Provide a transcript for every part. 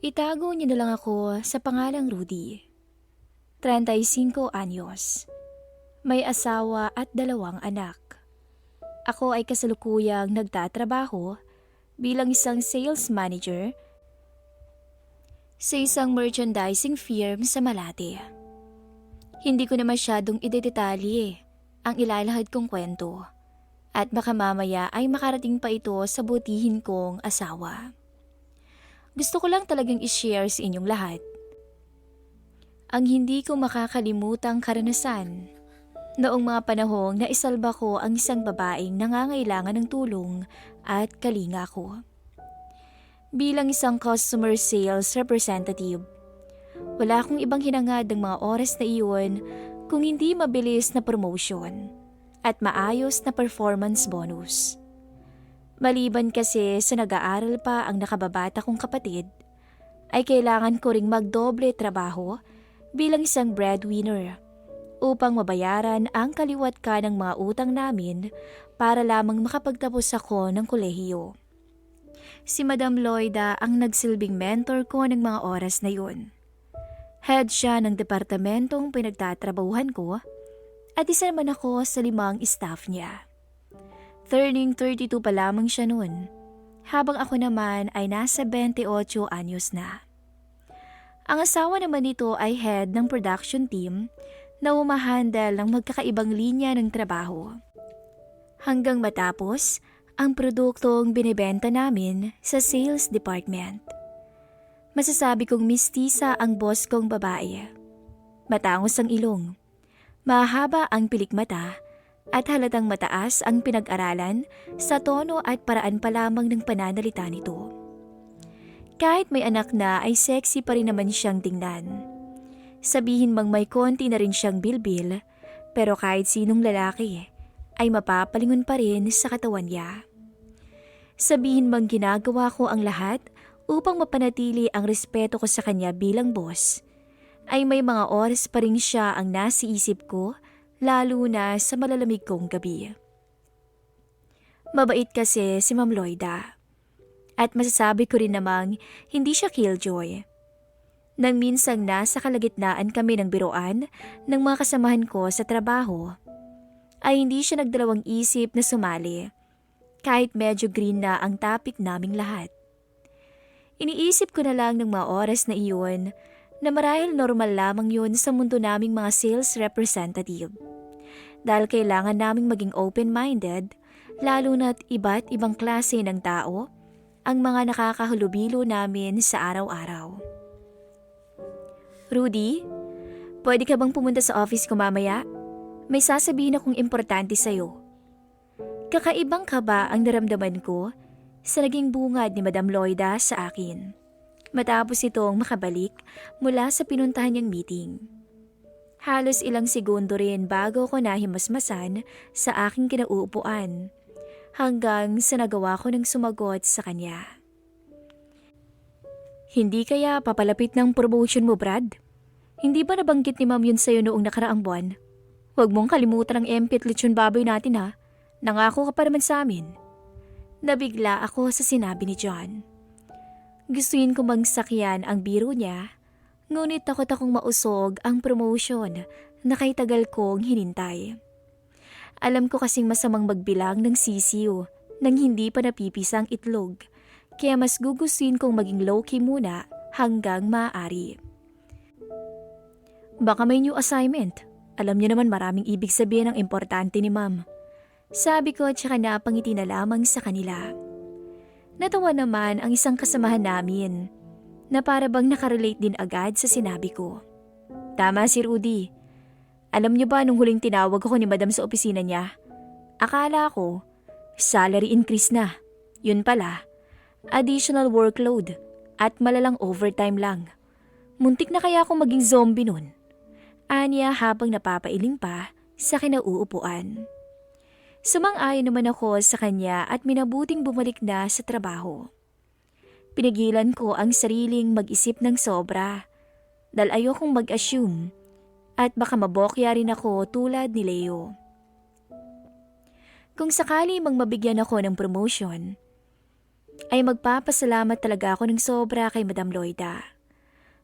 Itago niyo na lang ako sa pangalang Rudy. 35 anyos. May asawa at 2 anak. Ako ay kasalukuyang nagtatrabaho bilang isang sales manager sa isang merchandising firm sa Malate. Hindi ko na masyadong idedetalye ang ilalahad kong kwento at baka mamaya ay makarating pa ito sa butihin kong asawa. Gusto ko lang talagang i-share sa inyong lahat ang hindi ko makakalimutang karanasan noong mga panahong naisalba ko ang isang babaeng nangangailangan ng tulong at kalinga ko. Bilang isang customer sales representative, wala akong ibang hinangad ng mga oras na iyon kung hindi mabilis na promotion at maayos na performance bonus. Maliban kasi sa nag-aaral pa ang nakababata kong kapatid, ay kailangan ko ring magdoble trabaho bilang isang breadwinner upang mabayaran ang kaliwat ka ng mga utang namin para lamang makapagtapos ako ng kolehiyo. Si Madam Loida ang nagsilbing mentor ko ng mga oras na yun. Head siya ng departamentong pinagtatrabahuhan ko at isa naman ako sa 5 staff niya. Turning 32 pa lamang siya noon, habang ako naman ay nasa 28 anyos na. Ang asawa naman nito ay head ng production team na humahandle ng magkakaibang linya ng trabaho. Hanggang matapos ang produktong binibenta namin sa sales department. Masasabi kong mistisa ang boss kong babae. Matangos ang ilong, mahaba ang pilikmata, at halatang mataas ang pinag-aralan sa tono at paraan pa lamang ng pananalita nito. Kahit may anak na ay sexy pa rin naman siyang tingnan. Sabihin mang may konti na rin siyang bilbil, pero kahit sinong lalaki ay mapapalingon pa rin sa katawan niya. Sabihin mang ginagawa ko ang lahat upang mapanatili ang respeto ko sa kanya bilang boss, ay may mga oras pa rin siya ang nasa isip ko, lalo na sa malalamig kong gabi. Mabait kasi si Ma'am Loida. At masasabi ko rin namang hindi siya killjoy. Nang minsang nasa kalagitnaan kami ng biroan ng mga kasamahan ko sa trabaho, ay hindi siya nagdalawang isip na sumali, kahit medyo green na ang topic naming lahat. Iniisip ko na lang ng mga oras na iyon na marahil normal lamang yun sa mundo naming mga sales representative. Dahil kailangan naming maging open-minded, lalo na't iba't ibang klase ng tao ang mga nakakahulubilo namin sa araw-araw. Rudy, pwede ka bang pumunta sa office ko mamaya? May sasabihin akong importante sa'yo. Kakaibang kaba ang naramdaman ko sa naging bungad ni Madam Loida sa akin, matapos itong makabalik mula sa pinuntahan niyang meeting. Halos ilang segundo rin bago ko nahimasmasan sa aking kinauupuan, hanggang sa nagawa ko ng sumagot sa kanya. Hindi kaya papalapit ng promotion mo, Brad? Hindi ba nabanggit ni Ma'am yun sa'yo noong nakaraang buwan? Huwag mong kalimutan ang MP at lechon baboy natin ha. Nangako ka pa naman sa amin. Nabigla ako sa sinabi ni John. Gustuin ko bang sakyan ang biro niya, ngunit takot akong mausog ang promotion na kay tagal kong hinintay. Alam ko kasing masamang magbilang ng sisiw nang hindi pa napipisa ang itlog, kaya mas gugustuhin kong maging low-key muna hanggang maaari. Baka may new assignment. Alam niyo naman maraming ibig sabihin ang importante ni Ma'am. Sabi ko at saka napangiti na lamang sa kanila. Natawa naman ang isang kasamahan namin na para bang nakarelate din agad sa sinabi ko. Tama si Rudy. Alam niyo ba nung huling tinawag ako ni Madam sa opisina niya? Akala ko, salary increase na. Yun pala, additional workload at malalang overtime lang. Muntik na kaya akong maging zombie nun. Anya habang napapailing pa sa kinauupuan. Sumang-ayon naman ako sa kanya at minabuting bumalik na sa trabaho. Pinigilan ko ang sariling mag-isip ng sobra dahil ayokong mag-assume at baka mabokya rin ako tulad ni Leo. Kung sakali mang mabigyan ako ng promotion, ay magpapasalamat talaga ako ng sobra kay Madam Loida.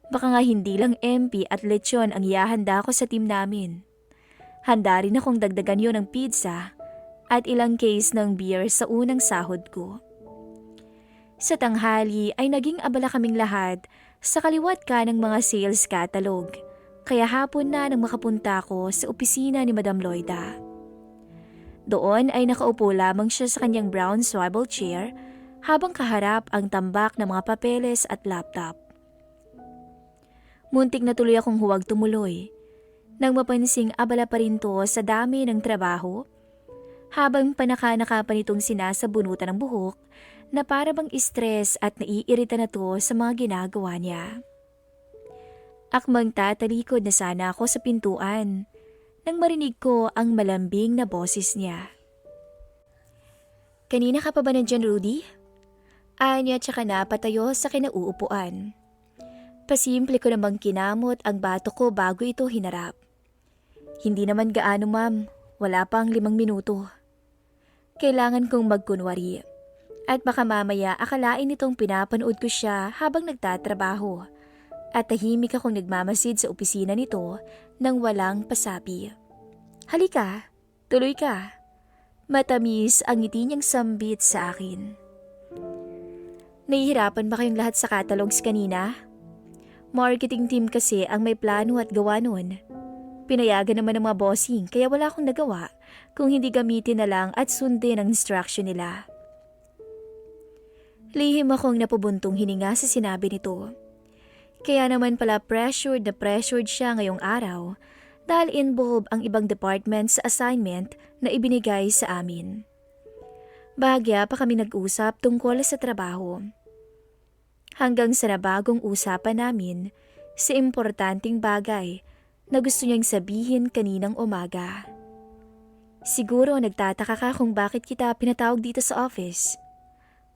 Baka nga hindi lang MP at lechon ang ihahanda ko sa team namin. Handa rin akong dagdagan yon ng pizza at ilang case ng beer sa unang sahod ko. Sa tanghali ay naging abala kaming lahat sa kaliwat ka ng mga sales catalog, kaya hapon na nang makapunta ako sa opisina ni Madam Loida. Doon ay nakaupo lamang siya sa kanyang brown swivel chair habang kaharap ang tambak ng mga papeles at laptop. Muntik na tuloy akong huwag tumuloy nang mapansing abala pa rin to sa dami ng trabaho habang panaka-naka pa nitong sinasabunutan ng buhok na para bang stress at naiirita na to sa mga ginagawa niya. Akmang tatalikod na sana ako sa pintuan nang marinig ko ang malambing na boses niya. "Kanina ka pa ba nandyan, Rudy?" Anya tsaka napatayo sa kinauupuan. Pasimple ko namang kinamot ang bato ko bago ito hinarap. "Hindi naman gaano, ma'am. Wala pang 5 minuto." Kailangan kong magkunwari. At baka mamaya akalain nitong pinapanood ko siya habang nagtatrabaho. At tahimik akong nagmamasid sa opisina nito nang walang pasabi. "Halika, tuloy ka." Matamis ang ngiti niyang sambit sa akin. "Nahihirapan ba kayong lahat sa catalogs kanina? Marketing team kasi ang may plano at gawa nun. Pinayagan naman ng mga bossing kaya wala akong nagawa kung hindi gamitin na lang at sundin ang instruction nila." Lihim akong napubuntong hininga sa sinabi nito. Kaya naman pala pressured na pressured siya ngayong araw dahil involved ang ibang department sa assignment na ibinigay sa amin. Bahagya pa kami nag-usap tungkol sa trabaho. Hanggang sa nabagong usapan namin sa importanteng bagay na gusto niyang sabihin kaninang umaga. "Siguro nagtataka ka kung bakit kita pinatawag dito sa office."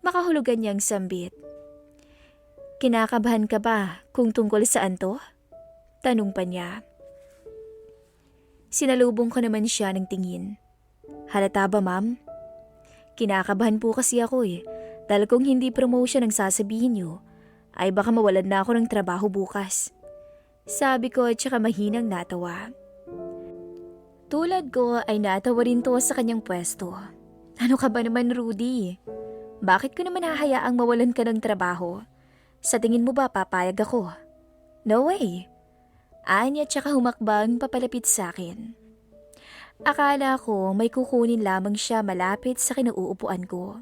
Makahulugan niyang sambit. "Kinakabahan ka ba kung tungkol saan to?" Tanong pa niya. Sinalubong ko naman siya ng tingin. "Halata ba, ma'am? Kinakabahan po kasi ako dahil kung hindi promotion ang sasabihin niyo, ay baka mawalan na ako ng trabaho bukas." Sabi ko at saka mahinang natawa. Tulad ko ay natawa rin to sa kanyang pwesto. "Ano ka ba naman, Rudy? Bakit ko naman hahayaang mawalan ka ng trabaho? Sa tingin mo ba papayag ako?" "No way." Anya tsaka humakbang papalapit sa akin. Akala ko may kukunin lamang siya malapit sa kinauupuan ko.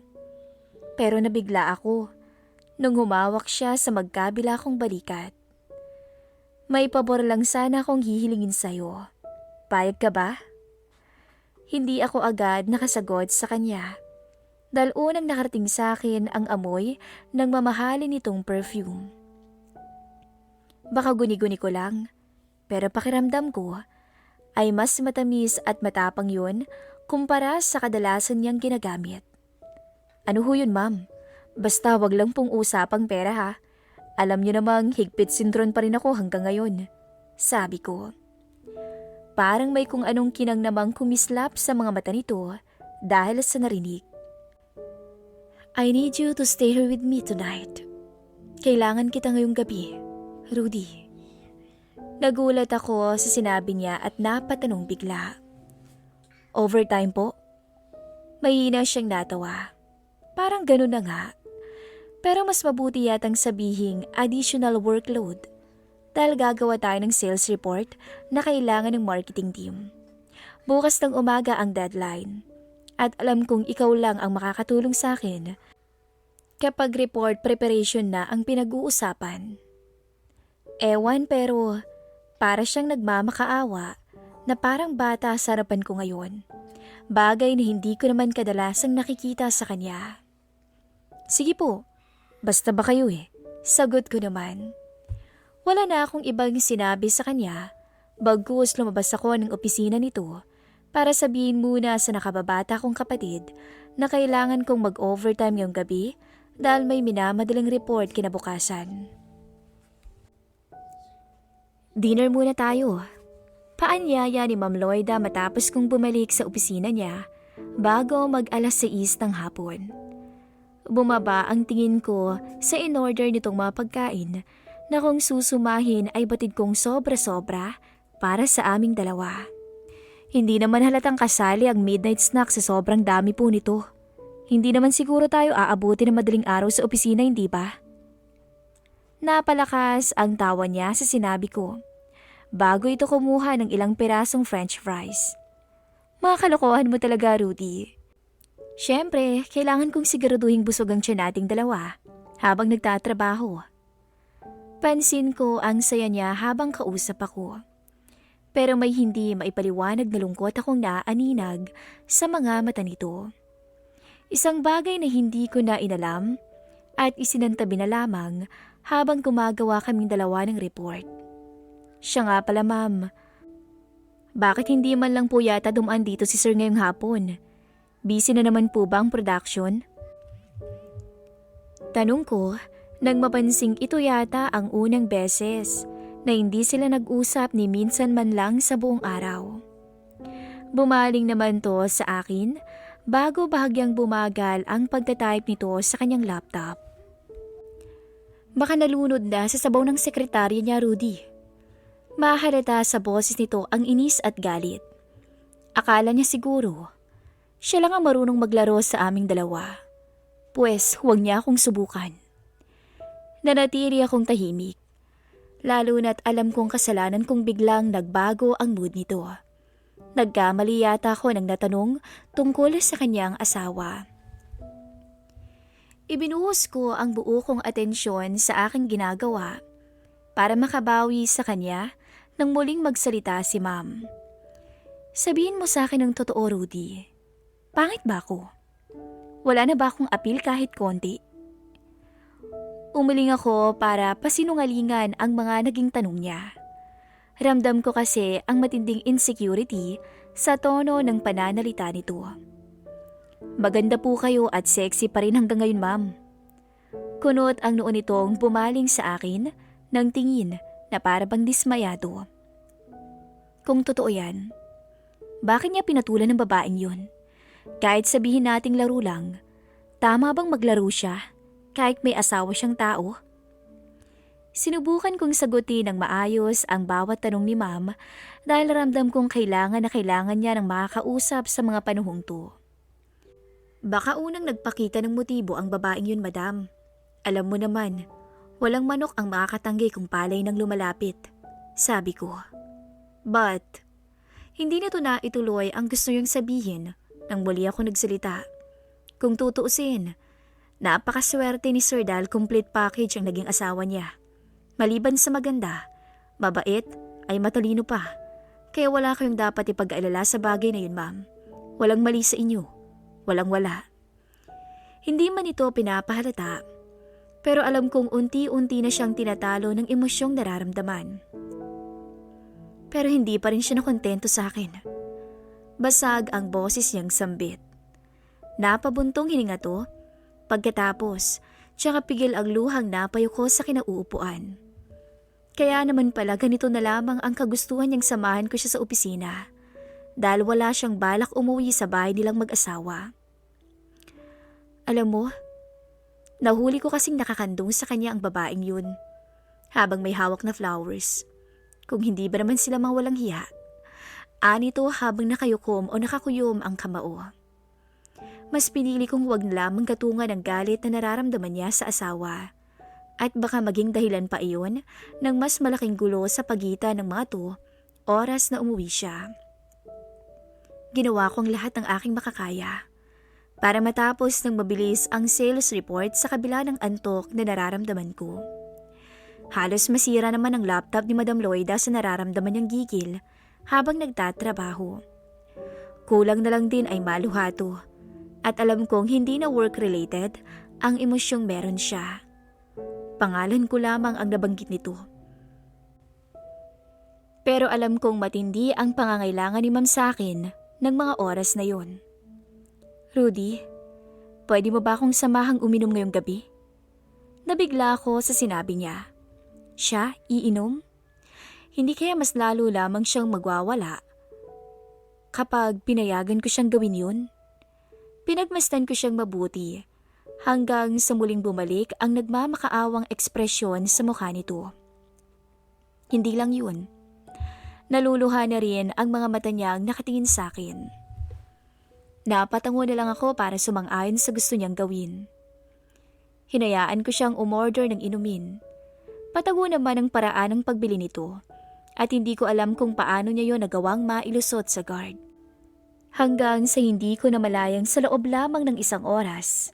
Pero nabigla ako nung humawak siya sa magkabila kong balikat. "May pabor lang sana akong hihilingin sa'yo. Payag ka ba?" Hindi ako agad nakasagot sa kanya. Dahil unang nakarating sa akin ang amoy ng mamahalin nitong perfume. Baka guni-guni ko lang, pero pakiramdam ko ay mas matamis at matapang yun kumpara sa kadalasan niyang ginagamit. "Ano ho yun, ma'am? Basta wag lang pong usapang pera ha. Alam niyo namang higpit sintron pa rin ako hanggang ngayon." Sabi ko. Parang may kung anong kinang namang kumislap sa mga mata nito dahil sa narinig. "I need you to stay here with me tonight. Kailangan kita ngayong gabi, Rudy." Nagulat ako sa sinabi niya at napatanong bigla. "Overtime po?" Mahina siyang natawa. Parang ganun na nga. Pero mas mabuti yatang sabihing additional workload dahil gagawa tayo ng sales report na kailangan ng marketing team. Bukas ng umaga ang deadline. At alam kong ikaw lang ang makakatulong sa akin kapag report preparation na ang pinag-uusapan. Ewan pero para siyang nagmamakaawa na parang bata sa harapan ko ngayon. Bagay na hindi ko naman kadalasang nakikita sa kanya. "Sige po, basta ba kayo Sagot ko naman. Wala na akong ibang sinabi sa kanya, bagkus lumabas ako ng opisina nito para sabihin muna sa nakababata kong kapatid na kailangan kong mag-overtime ngayong gabi dahil may minamadaling report kinabukasan. "Dinner muna tayo." Paanyaya ni Ma'am Loida matapos kong bumalik sa opisina niya bago mag-alas 6 ng hapon. Bumaba ang tingin ko sa in-order nitong mga pagkain na kung susumahin ay batid kong sobra-sobra para sa aming dalawa. Hindi naman halatang kasali ang midnight snack sa sobrang dami po nito. Hindi naman siguro tayo aabuti ng madaling araw sa opisina, hindi ba? Napalakas ang tawa niya sa sinabi ko bago ito kumuha ng ilang pirasong french fries. Mga kalokohan mo talaga, Rudy. Siyempre, kailangan kong siguraduhin busog ang tiyan nating dalawa habang nagtatrabaho. Pansin ko ang saya niya habang kausap ako. Pero may hindi maipaliwanag na lungkot akong naaninag sa mga mata nito. Isang bagay na hindi ko na inalam at isinantabi na lamang habang gumagawa kaming dalawa ng report. Siya nga pala, ma'am. Bakit hindi man lang po yata dumaan dito si sir ngayong hapon? Busy na naman po ba ang production? Tanong ko nang mapansing ito yata ang unang beses na hindi sila nag-usap ni minsan man lang sa buong araw. Bumaling naman to sa akin bago bahagyang bumagal ang pagtatype nito sa kanyang laptop. Baka nalunod na sa sabaw ng sekretarya niya, Rudy. Mahalata sa boses nito ang inis at galit. Akala niya siguro siya lang ang marunong maglaro sa aming dalawa. Pues huwag niya akong subukan. Nanatili akong tahimik. Lalo na't alam kong kasalanan kung biglang nagbago ang mood nito. Nagkamali yata ako nang natanong tungkol sa kanyang asawa. Ibinuhos ko ang buo kong atensyon sa aking ginagawa para makabawi sa kanya nang muling magsalita si ma'am. Sabihin mo sa akin ng totoo, Rudy. Pangit ba ako? Wala na ba akong apil kahit konti? Umiling ako para pasinungalingan ang mga naging tanong niya. Ramdam ko kasi ang matinding insecurity sa tono ng pananalita nito. Maganda po kayo at sexy pa rin hanggang ngayon, ma'am. Kunot ang noon nitong bumaling sa akin ng tingin na para bang dismayado. Kung totoo yan, bakit niya pinatulan ng babaeng yun? Kahit sabihin nating laro lang, tama bang maglaro siya kahit may asawa siyang tao? Sinubukan kong sagutin ng maayos ang bawat tanong ni ma'am dahil ramdam kong kailangan na kailangan niya ng makakausap sa mga panahong to. Baka unang nagpakita ng motibo ang babaeng yun, madam. Alam mo naman, walang manok ang makakatanggi kung palay nang lumalapit, sabi ko. But, hindi nito na ituloy ang gusto niyang sabihin nang muli ako nagsalita. Kung tutuusin, napakaswerte ni Sir dahil complete package ang naging asawa niya. Maliban sa maganda, mabait, ay matalino pa. Kaya wala kayong dapat ipag-alala sa bagay na yun, ma'am. Walang mali sa inyo. Walang-wala. Hindi man ito pinapahalata, pero alam kong unti-unti na siyang tinatalo ng emosyong nararamdaman. Pero hindi pa rin siya nakontento sa akin. Basag ang boses niyang sambit. Napabuntong hininga to, pagkatapos, tsaka pigil ang luhang napayuko sa kinauupuan. Kaya naman pala ganito na lamang ang kagustuhan niyang samahan ko siya sa opisina, dahil wala siyang balak umuwi sa bahay nilang mag-asawa. Alam mo, nahuli ko kasing nakakandong sa kanya ang babaeng yun, habang may hawak na flowers. Kung hindi ba naman sila mga walang hiya, anito habang nakayukom o nakakuyom ang kamao. Mas pinili kong huwag na lamang katungan ang galit na nararamdaman niya sa asawa, at baka maging dahilan pa iyon ng mas malaking gulo sa pagitan ng mga to oras na umuwi siya. Ginawa ko ang lahat ng aking makakaya para matapos ng mabilis ang sales report sa kabila ng antok na nararamdaman ko. Halos masira naman ang laptop ni Madam Loida sa nararamdaman niyang gigil habang nagtatrabaho. Kulang na lang din ay maluhato at alam kong hindi na work-related ang emosyong meron siya. Pangalan ko lamang ang nabanggit nito. Pero alam kong matindi ang pangangailangan ni Ma'am sa akin ng mga oras na yon. Rudy, pwede mo ba akong samahang uminom ngayong gabi? Nabigla ako sa sinabi niya. Siya, iinom? Hindi kaya mas lalo lamang siyang magwawala kapag pinayagan ko siyang gawin yun? Pinagmasdan ko siyang mabuti hanggang sa muling bumalik ang nagmamakaawang ekspresyon sa mukha nito. Hindi lang yun. Naluluha na rin ang mga mata niyang nakatingin sa akin. Napatango na lang ako para sumang-ayon sa gusto niyang gawin. Hinayaan ko siyang umorder ng inumin. Patago naman ang paraan ng pagbili nito at hindi ko alam kung paano niya yon nagawang mailusot sa guard. Hanggang sa hindi ko namalayang sa loob lamang ng 1 oras,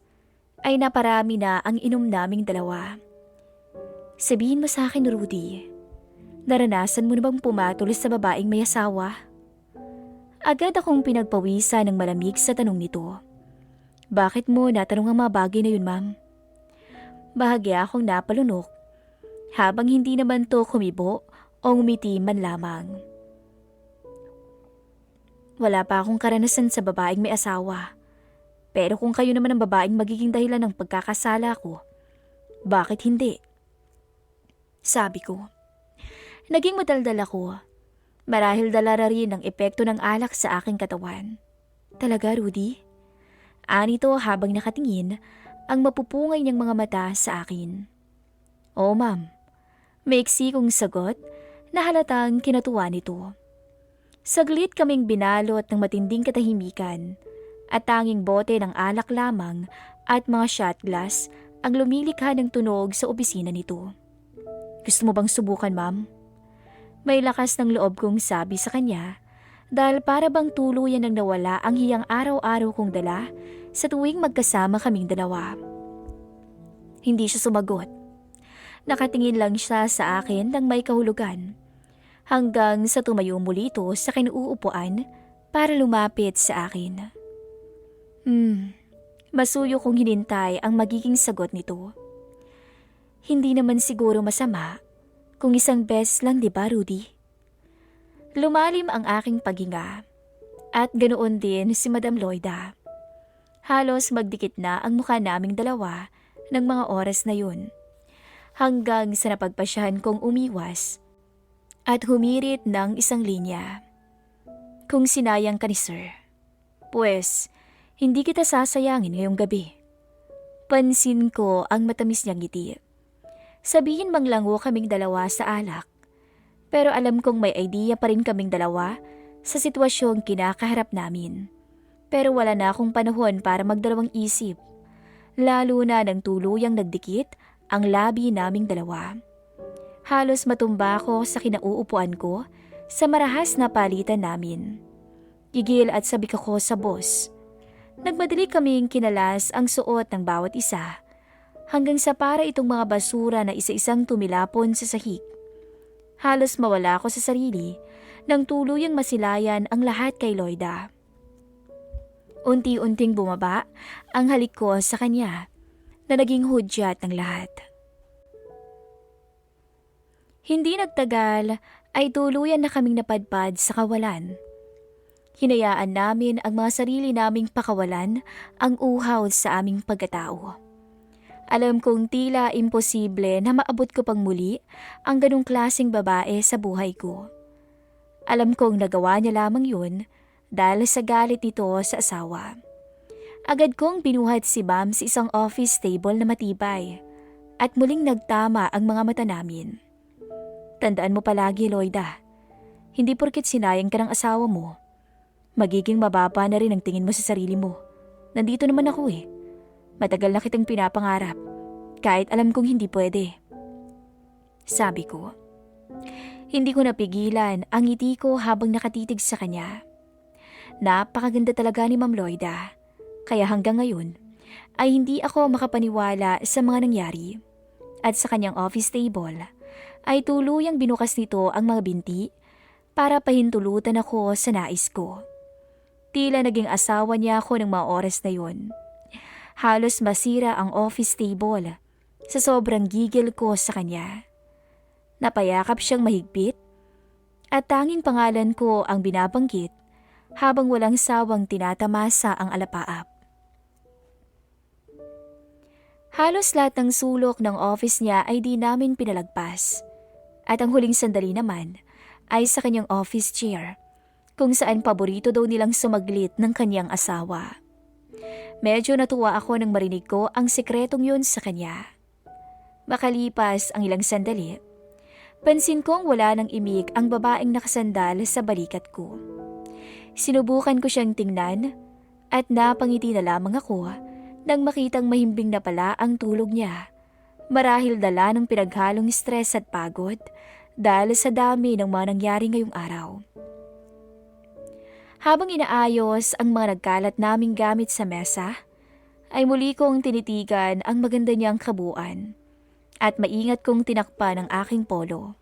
ay naparami na ang inom naming dalawa. Sabihin mo sa akin, Rudy, naranasan mo na bang pumatol sa babaeng may asawa? Agad akong pinagpawisan ng malamig sa tanong nito. Bakit mo natanong ang mga bagay na yun, ma'am? Bahagya akong napalunok, habang hindi naman to kumibo o ngumiti man lamang. Wala pa akong karanasan sa babaeng may asawa. Pero kung kayo naman ang babaeng magiging dahilan ng pagkakasala ko, bakit hindi? Sabi ko. Naging madaldal ako. Marahil dala rin ang epekto ng alak sa aking katawan. Talaga, Rudy? Anito habang nakatingin ang mapupungay niyang mga mata sa akin. Oo, ma'am. Maiksi kong sagot na halatang kinatuwa nito. Saglit kaming binalot ng matinding katahimikan at tanging bote ng alak lamang at mga shot glass ang lumilikha ng tunog sa opisina nito. Gusto mo bang subukan, ma'am? May lakas ng loob kong sabi sa kanya dahil para bang tuluyan nang nawala ang hiyang araw-araw kong dala sa tuwing magkasama kaming dalawa. Hindi siya sumagot. Nakatingin lang siya sa akin nang may kahulugan hanggang sa tumayo muli ito sa kinuupuan para lumapit sa akin. Masuyo kong hinintay ang magiging sagot nito. Hindi naman siguro masama kung isang beses lang, di ba, Rudy? Lumalim ang aking paghinga at ganoon din si Madam Loida. Halos magdikit na ang mukha naming dalawa ng mga oras na yun hanggang sa napagpasyahan kong umiwas at humirit ng 1 linya. Kung sinayang ka ni Sir, pues hindi kita sasayangin ngayong gabi. Pansin ko ang matamis niyang ngiti. Sabihin mang lango kaming dalawa sa alak, pero alam kong may idea pa rin kaming dalawa sa sitwasyong kinakaharap namin. Pero wala na akong panahon para magdalawang isip, lalo na nang tuluyang nagdikit ang labi naming dalawa. Halos matumba ako sa kinauupuan ko sa marahas na palitan namin. Gigil at sabik ako sa boss. Nagmadali kaming kinalas ang suot ng bawat isa hanggang sa para itong mga basura na isa-isang tumilapon sa sahig. Halos mawala ako sa sarili nang tuluyang masilayan ang lahat kay Loida. Unti-unting bumaba ang halik ko sa kanya na naging hudyat ng lahat. Hindi nagtagal ay tuluyan na kaming napadpad sa kawalan. Hinayaan namin ang mga sarili naming pakawalan ang uhaw sa aming pagkatao. Alam kong tila imposible na maabot ko pang muli ang ganong klaseng babae sa buhay ko. Alam kong nagawa niya lamang yun dahil sa galit nito sa asawa. Agad kong binuhat si Bam sa isang office table na matibay at muling nagtama ang mga mata namin. Tandaan mo palagi, Loida, hindi porket sinayang ka ng asawa mo, magiging mababa na rin ang tingin mo sa sarili mo. Nandito naman ako eh. Matagal na kitang pinapangarap, kahit alam kong hindi pwede. Sabi ko. Hindi ko napigilan ang ngiti ko habang nakatitig sa kanya. Napakaganda talaga ni Ma'am Loida, kaya hanggang ngayon ay hindi ako makapaniwala sa mga nangyari. At sa kanyang office table ay tuluyang binukas nito ang mga binti para pahintulutan ako sa nais ko. Tila naging asawa niya ako ng mga oras na yun. Halos masira ang office table sa sobrang gigil ko sa kanya. Napayakap siyang mahigpit at tanging pangalan ko ang binabanggit habang walang sawang tinatamasa ang alapaap. Halos lahat ng sulok ng office niya ay di namin pinalagpas at ang huling sandali naman ay sa kanyang office chair kung saan paborito daw nilang sumaglit ng kanyang asawa. Medyo natuwa ako nang marinig ko ang sikretong yun sa kanya. Makalipas ang ilang sandali, pansin kong wala nang imik ang babaeng nakasandal sa balikat ko. Sinubukan ko siyang tingnan at napangiti na lamang ako nang makitang mahimbing na pala ang tulog niya. Marahil dala ng pinaghalong stress at pagod dahil sa dami ng mga nangyari ngayong araw. Habang inaayos ang mga nagkalat naming gamit sa mesa, ay muli kong tinitigan ang maganda niyang kabuuan at maingat kong tinakpan ang aking polo.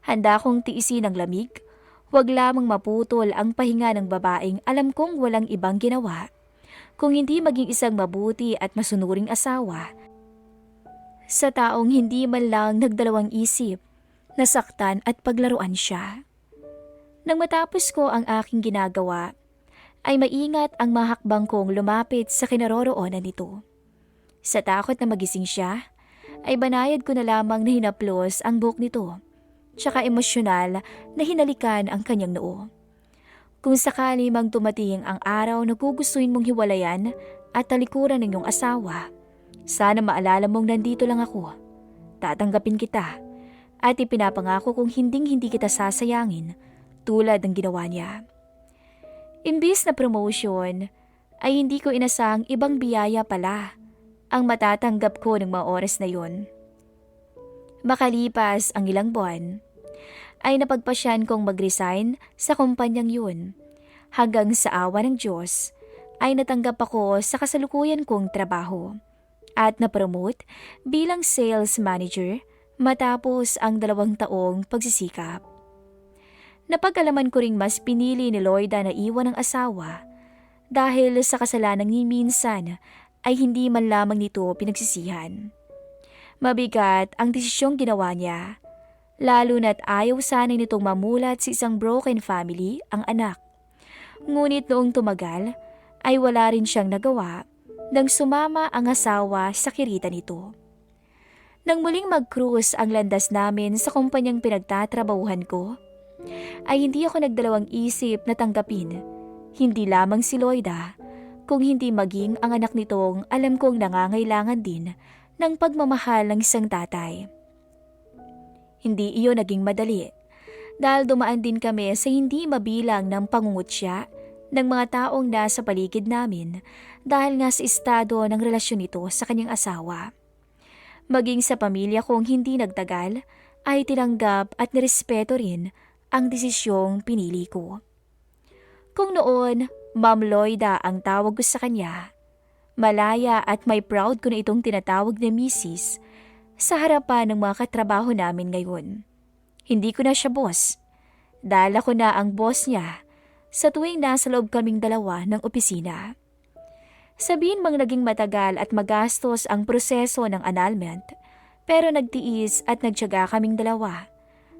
Handa kong tiisin ang lamig, huwag lamang maputol ang pahinga ng babaeng alam kong walang ibang ginawa, kung hindi maging isang mabuti at masunuring asawa sa taong hindi man lang nagdalawang isip, nasaktan at paglaruan siya. Nang matapos ko ang aking ginagawa, ay maingat ang mahakbang kong lumapit sa kinaroroonan nito. Sa takot na magising siya, ay banayad ko na lamang na hinaplos ang buhok nito, tsaka emosyonal na hinalikan ang kanyang noo. Kung sakali mang tumating ang araw na gugustuhin mong hiwalayan at talikuran ng iyong asawa, sana maalala mong nandito lang ako. Tatanggapin kita at ipinapangako kong hinding-hindi kita sasayangin tulad ng ginawa niya. Imbis na promotion, ay hindi ko inasang ibang biyaya pala ang matatanggap ko ng mga oras na yon. Makalipas ang ilang buwan, ay napagpasyan kong mag-resign sa kumpanyang yun. Hanggang sa awa ng Diyos, ay natanggap ako sa kasalukuyan kong trabaho at na-promote bilang sales manager matapos ang 2 taong pagsisikap. Napag-alaman ko ring mas pinili ni Loida na iwan ng asawa dahil sa kasalanan ni minsan ay hindi man lamang nito pinagsisihan. Mabigat ang desisyong ginawa niya, lalo na't ayaw sana nitong mamulat sa isang broken family ang anak. Ngunit noong tumagal ay wala rin siyang nagawa nang sumama ang asawa sa kirita nito. Nang muling mag-cruise ang landas namin sa kumpanyang pinagtatrabahuhan ko, ay hindi ako nagdalawang isip na tanggapin, hindi lamang si Loida, kung hindi maging ang anak nitong alam kong nangangailangan din ng pagmamahal ng isang tatay. Hindi iyon naging madali, dahil dumaan din kami sa hindi mabilang ng pangungutya ng mga taong nasa paligid namin dahil nga sa estado ng relasyon nito sa kanyang asawa. Maging sa pamilya kong hindi nagtagal, ay tinanggap at nirespeto rin ang desisyong pinili ko. Kung noon, Ma'am Loida ang tawag ko sa kanya, malaya at may proud ko na itong tinatawag na Mrs. sa harapan ng mga katrabaho namin ngayon. Hindi ko na siya boss, dahil ako na ang boss niya sa tuwing nasa loob kaming dalawa ng opisina. Sabihin mang naging matagal at magastos ang proseso ng annulment, pero nagtiis at nagtiyaga kaming dalawa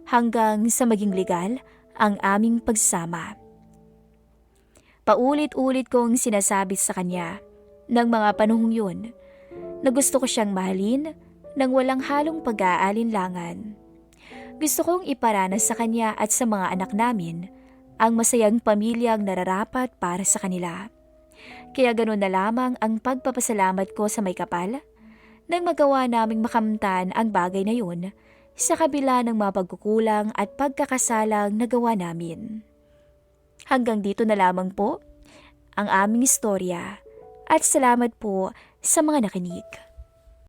hanggang sa maging legal ang aming pagsama. Paulit-ulit kong sinasabi sa kanya ng mga panahong yun na gusto ko siyang mahalin nang walang halong pag-aalinlangan. Gusto kong iparanas sa kanya at sa mga anak namin ang masayang pamilyang nararapat para sa kanila. Kaya ganoon na lamang ang pagpapasalamat ko sa may kapal nang magawa naming makamtan ang bagay na yun sa kabila ng mga pagkukulang at pagkakasalang nagawa namin. Hanggang dito na lamang po ang aming istorya at salamat po sa mga nakinig.